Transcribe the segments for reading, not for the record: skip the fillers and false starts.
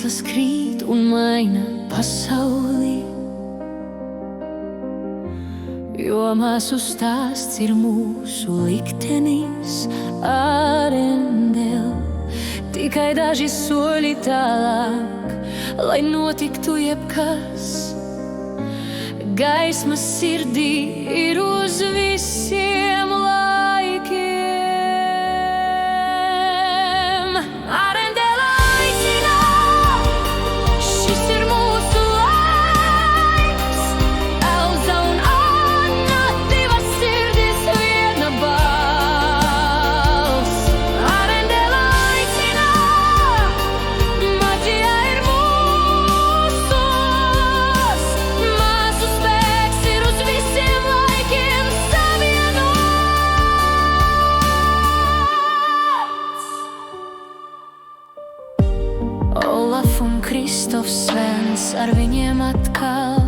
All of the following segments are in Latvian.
Mākslas krīt un maina pasaulī, jo māsu stāsts ir mūsu liktenis Arendel. Tikai daži soļi tālāk, lai notiktu jebkas. Gaisma sirdī ir uz visiem laikiem. Arendela aicina, šis ir mūsu laiks. Elza un Anna, divas sirdis, viena balss. Arendela aicina, maģija ir mūsos. Māsu spēks ir uz visiem laikiem savienots. Olaf un Kristofs Svens ar viņiem atkal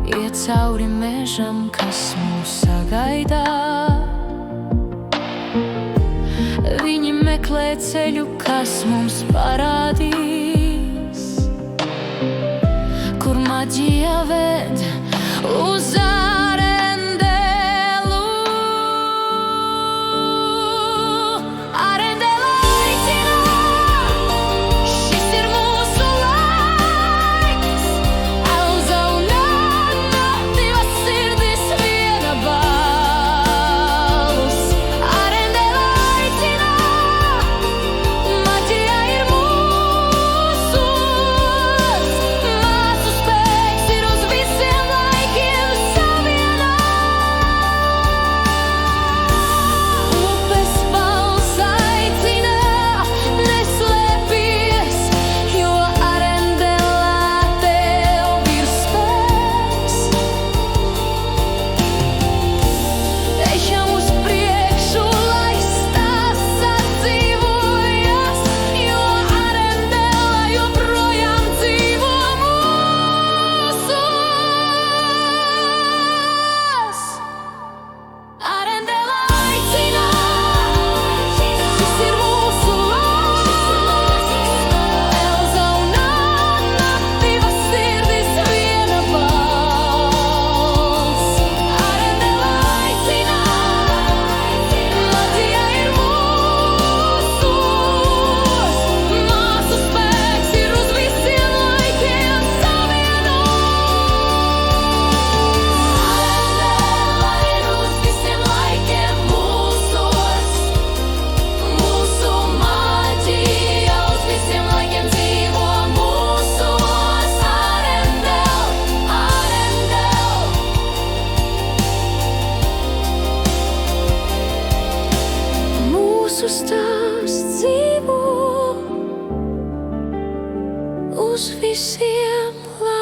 iet cauri mežam, kas mūs sagaidā. Viņi meklē ceļu, kas mums parādīs, kur maģija ved uz Arendelu. Arendela aicina, šis ir mūsu laiks. Elza un Anna, divas sirdis, viena balss. Arendela aicina, maģija ir mūsos. Māsu spēks ir uz visiem laikiem savienots. Upes balss aicina, neslēpies, jo Arendelā tev ir spēks. Ejam uz priekšu, lai stāsts atdzīvojas, jo Arendela joprojām dzīvo mūsos. Arendela aicina, šis ir mūsu laiks. Elza un Anna, divas sirdis, viena balss. Arendela aicina, maģija ir mūsos. Māsu spēks ir uz visiem laikiem savienots. Arendela ir uz visiem laikiem mūsos. Mūsu maģija uz visiem laikiem dzīvo mūsos. Arendel, Arendel. Mūsu stāsts dzīvo uz visiem laikiem.